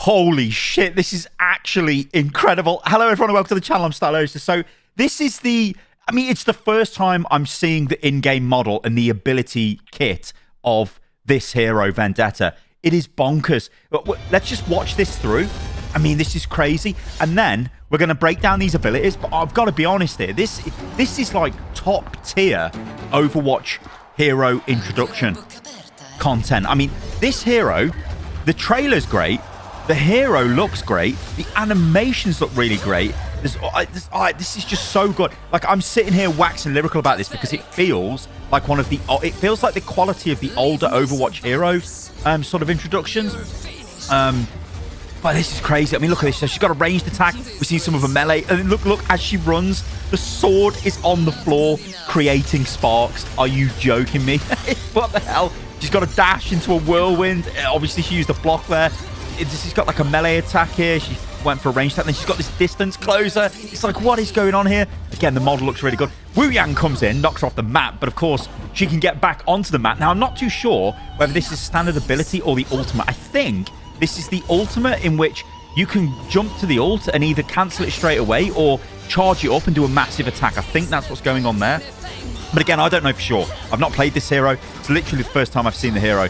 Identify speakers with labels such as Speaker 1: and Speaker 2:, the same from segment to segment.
Speaker 1: Holy shit, this is actually incredible. Hello, everyone, and welcome to the channel. I'm Stylosa. So this is it's the first time I'm seeing the in-game model and the ability kit of this hero, Vendetta. It is bonkers. Let's just watch this through. I mean, this is crazy. And then we're going to break down these abilities. But I've got to be honest here. This is like top tier Overwatch hero introduction content. I mean, this hero, the trailer's great. The hero looks great. The animations look really great. This is just so good. Like, I'm sitting here waxing lyrical about this because it feels like it feels like the quality of the older Overwatch hero sort of introductions. But this is crazy. I mean, look at this. So she's got a ranged attack. We've seen some of a melee. And look, as she runs, the sword is on the floor creating sparks. Are you joking me? What the hell? She's got a dash into a whirlwind. Obviously, she used a block there. She's got like a melee attack here. She went for a ranged attack. Then she's got this distance closer. It's like, what is going on here? Again, the model looks really good. Wu Yang comes in, knocks her off the map. But of course, she can get back onto the map. Now, I'm not too sure whether this is standard ability or the ultimate. I think this is the ultimate, in which you can jump to the ult and either cancel it straight away or charge it up and do a massive attack. I think that's what's going on there. But again, I don't know for sure. I've not played this hero. It's literally the first time I've seen the hero.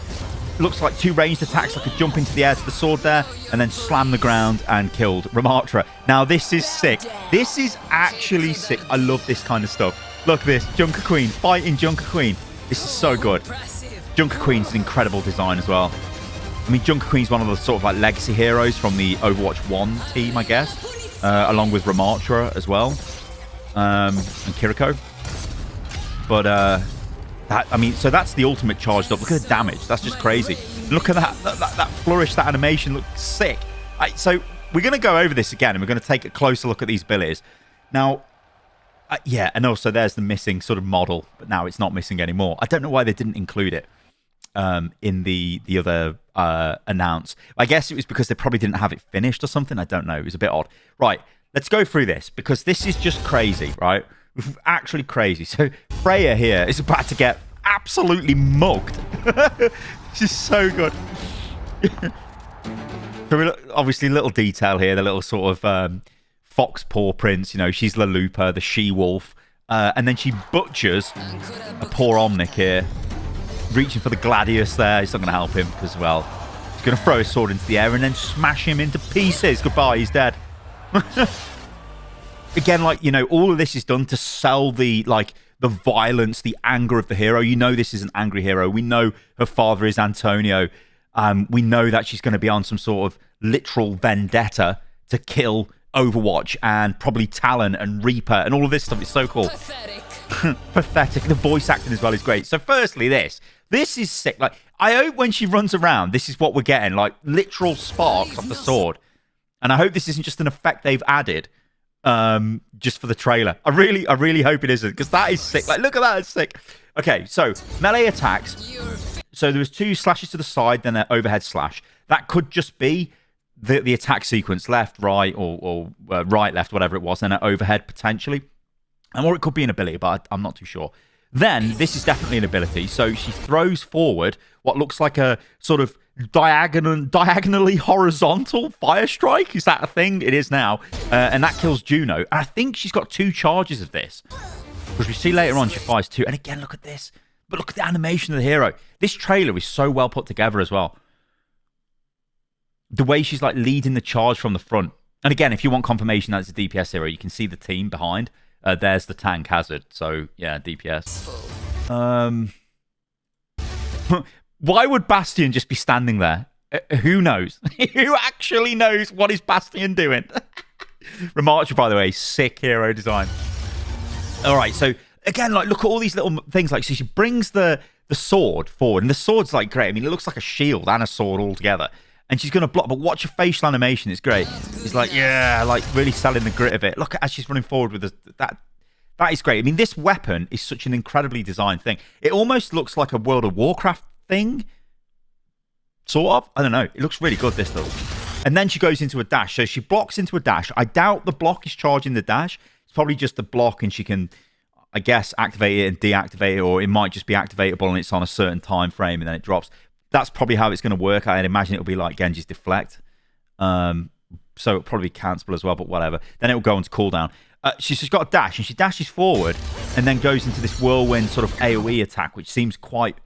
Speaker 1: Looks like two ranged attacks. I could jump into the air to the sword there and then slam the ground and killed Ramatra. Now, this is sick. This is actually sick. I love this kind of stuff. Look at this. Junker Queen fighting Junker Queen. This is so good. Junker Queen's an incredible design as well. I mean, Junker Queen's one of the sort of like legacy heroes from the Overwatch 1 team, I guess, along with Ramatra as well, and Kiriko. But so that's the ultimate charged up. Look at the damage. That's just crazy. Look at that flourish, that animation looks sick. So we're going to go over this again, and we're going to take a closer look at these abilities. Now, yeah, and also there's the missing sort of model, but now it's not missing anymore. I don't know why they didn't include it in the other announce. I guess it was because they probably didn't have it finished or something. I don't know. It was a bit odd. Right, let's go through this, because this is just crazy, right? Actually crazy. So Freya here is about to get absolutely mugged. This is so good. So obviously, little detail here, the little sort of fox paw prints. You know, she's La Lupa, the she-wolf, and then she butchers a poor Omnic here, reaching for the Gladius there. It's not going to help him because, well, he's going to throw his sword into the air and then smash him into pieces. Goodbye, he's dead. Again, like, you know, all of this is done to sell the violence, the anger of the hero. You know, this is an angry hero. We know her father is Antonio. We know that she's going to be on some sort of literal vendetta to kill Overwatch and probably Talon and Reaper and all of this stuff. It's so cool. Pathetic. The voice acting as well is great. So firstly, this is sick. Like, I hope when she runs around, this is what we're getting, like literal sparks off the sword. And I hope this isn't just an effect they've added just for the trailer. I really hope it isn't, because that is sick. Like, look at that, it's sick. Okay, so melee attacks. So there was two slashes to the side, then an overhead slash. That could just be the attack sequence, left, right, or right, left, whatever it was, and an overhead potentially. Or it could be an ability, but I'm not too sure. Then this is definitely an ability. So she throws forward what looks like a sort of diagonally horizontal fire strike. Is that a thing? It is now. And that kills Juno. And I think she's got two charges of this, because we see later on she fires two. And again, look at this. But look at the animation of the hero. This trailer is so well put together as well. The way she's like leading the charge from the front. And again, if you want confirmation that it's a DPS hero, you can see the team behind. There's the tank Hazard. So yeah, DPS. Why would Bastion just be standing there? Who knows? Who actually knows what is Bastion doing? Ramatra, by the way, sick hero design. All right, so again, like, look at all these little things. Like, so she brings the sword forward, and the sword's like great. I mean, it looks like a shield and a sword all together. And she's going to block, but watch her facial animation. It's great. It's like, yeah, like really selling the grit of it. Look at as she's running forward with that. That is great. I mean, this weapon is such an incredibly designed thing. It almost looks like a World of Warcraft thing. Sort of. I don't know. It looks really good, this though. And then she goes into a dash. So she blocks into a dash. I doubt the block is charging the dash. It's probably just a block, and she can, I guess, activate it and deactivate it, or it might just be activatable and it's on a certain time frame and then it drops. That's probably how it's going to work. I'd imagine it'll be like Genji's Deflect. So it'll probably be cancelable as well, but whatever. Then it will go on to cooldown. She's just got a dash, and she dashes forward and then goes into this whirlwind sort of AoE attack, which seems quite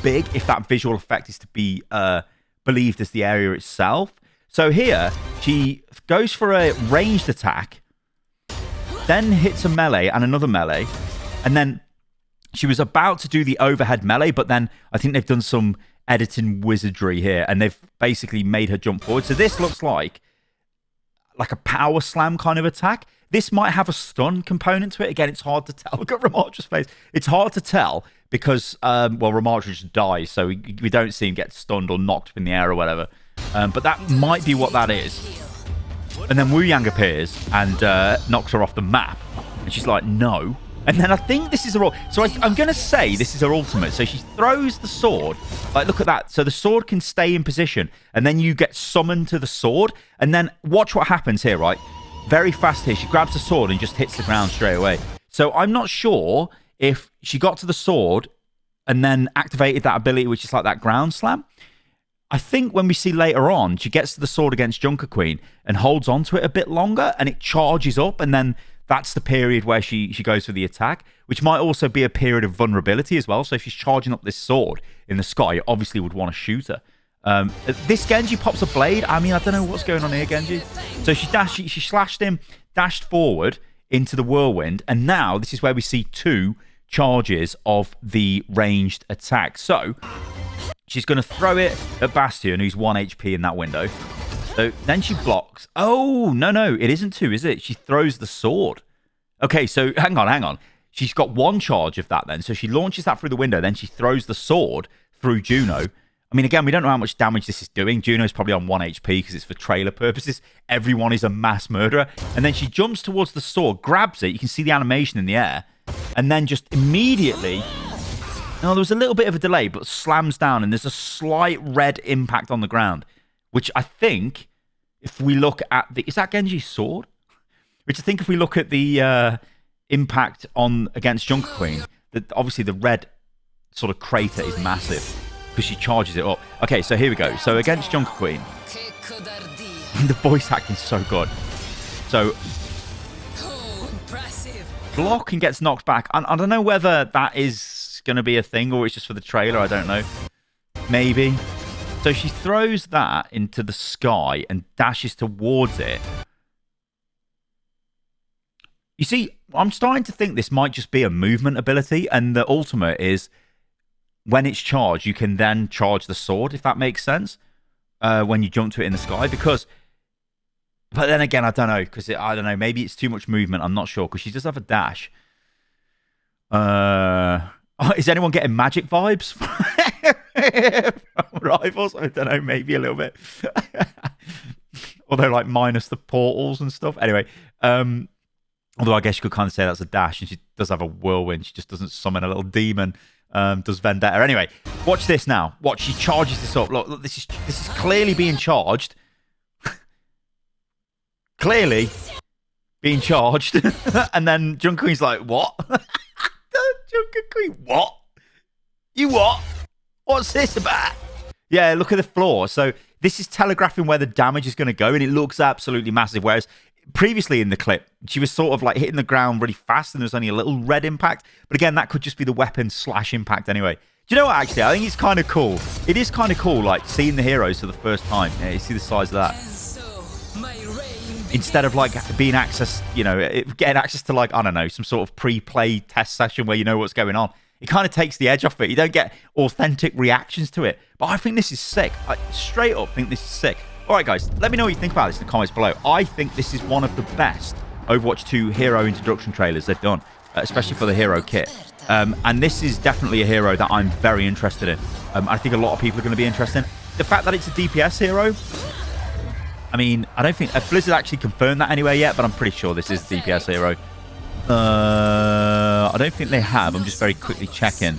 Speaker 1: big if that visual effect is to be believed as the area itself. So here, she goes for a ranged attack, then hits a melee and another melee, and then she was about to do the overhead melee, but then I think they've done some editing wizardry here, and they've basically made her jump forward. So this looks like a power slam kind of attack. This might have a stun component to it. Again, it's hard to tell. Look at Ramartra's face. It's hard to tell because, well, Ramartra just dies, so we don't see him get stunned or knocked up in the air or whatever. But that might be what that is. And then Wu Yang appears and knocks her off the map. And she's like, no. And then I think this is her... So I'm going to say this is her ultimate. So she throws the sword. Like, look at that. So the sword can stay in position. And then you get summoned to the sword. And then watch what happens here, right? Very fast here. She grabs the sword and just hits the ground straight away. So I'm not sure if she got to the sword and then activated that ability, which is like that ground slam. I think when we see later on, she gets to the sword against Junker Queen and holds on to it a bit longer, and it charges up, and then that's the period where she goes for the attack, which might also be a period of vulnerability as well. So if she's charging up this sword in the sky, you obviously would want to shoot her. This Genji pops a blade. I mean, I don't know what's going on here, Genji. So she slashed him, dashed forward into the whirlwind, and now this is where we see 2 charges of the ranged attack. So she's going to throw it at Bastion, who's 1 HP in that window. So then she blocks. Oh, no, it isn't 2, is it? She throws the sword. Okay, so hang on. She's got 1 charge of that then. So she launches that through the window, then she throws the sword through Juno. I mean, again, we don't know how much damage this is doing. Juno's probably on 1 HP because it's for trailer purposes. Everyone is a mass murderer. And then she jumps towards the sword, grabs it. You can see the animation in the air. And then just immediately... No, there was a little bit of a delay, but slams down. And there's a slight red impact on the ground. Which I think, if we look at the... Is that Genji's sword? Which I think if we look at the impact against Junker Queen, obviously the red sort of crater is massive. Because she charges it up. Okay, so here we go. So against Junker Queen. The voice acting is so good. So block and gets knocked back. I don't know whether that is going to be a thing or it's just for the trailer. I don't know. Maybe. So she throws that into the sky and dashes towards it. You see, I'm starting to think this might just be a movement ability, and the ultimate is when it's charged, you can then charge the sword, if that makes sense, when you jump to it in the sky. But then again, I don't know, because I don't know, maybe it's too much movement. I'm not sure, because she does have a dash. Is anyone getting magic vibes from Rivals? I don't know, maybe a little bit. Although, like, minus the portals and stuff. Anyway, although I guess you could kind of say that's a dash, and she does have a whirlwind. She just doesn't summon a little demon. Does Vendetta. Anyway, watch this now. Watch, she charges this up. Look, this is clearly being charged. Clearly being charged. And then Junker Queen's like, what? Junker Queen, what? You what? What's this about? Yeah, look at the floor. So this is telegraphing where the damage is going to go, and it looks absolutely massive. Whereas previously in the clip, she was sort of like hitting the ground really fast, and there's only a little red impact. But again, that could just be the weapon / impact anyway. Do you know what, actually? I think it's kind of cool. It is kind of cool, like, seeing the heroes for the first time. Yeah, you see the size of that. Instead of, like, being access, getting access to, like, I don't know, some sort of pre-play test session where you know what's going on. It kind of takes the edge off it. You don't get authentic reactions to it. But I think this is sick. I straight up think this is sick. All right, guys, let me know what you think about this in the comments below. I think this is one of the best Overwatch 2 hero introduction trailers they've done, especially for the hero kit. And this is definitely a hero that I'm very interested in. I think a lot of people are going to be interested in. The fact that it's a DPS hero, I mean, I don't think Blizzard actually confirmed that anywhere yet, but I'm pretty sure this is a DPS hero. I don't think they have. I'm just very quickly checking.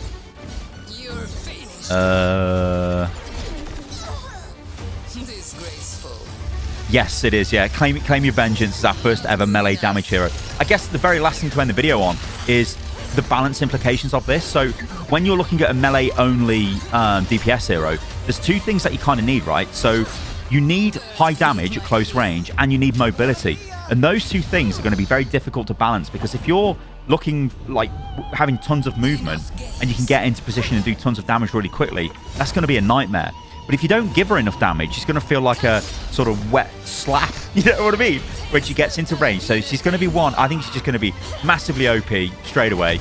Speaker 1: Yes, it is, yeah. Claim Your Vengeance is our first ever melee damage hero. I guess the very last thing to end the video on is the balance implications of this. So when you're looking at a melee-only DPS hero, there's 2 things that you kind of need, right? So you need high damage at close range and you need mobility. And those two things are going to be very difficult to balance, because if you're looking like having tons of movement and you can get into position and do tons of damage really quickly, that's going to be a nightmare. But if you don't give her enough damage, she's going to feel like a sort of wet slap, you know what I mean, when she gets into range. So she's going to be one, I think she's just going to be massively OP straight away.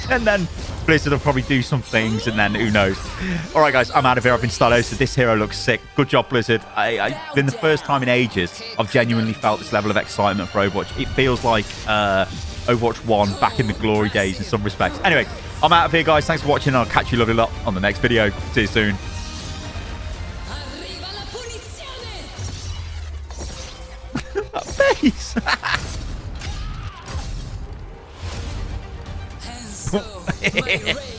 Speaker 1: And then Blizzard will probably do some things, and then who knows. All right, guys, I'm out of here. I've been Stylosa. This hero looks sick. Good job, Blizzard. It's been the first time in ages I've genuinely felt this level of excitement for Overwatch. It feels like Overwatch 1 back in the glory days in some respects. Anyway, I'm out of here, guys. Thanks for watching. I'll catch you lovely lot on the next video. See you soon. That face.
Speaker 2: So, my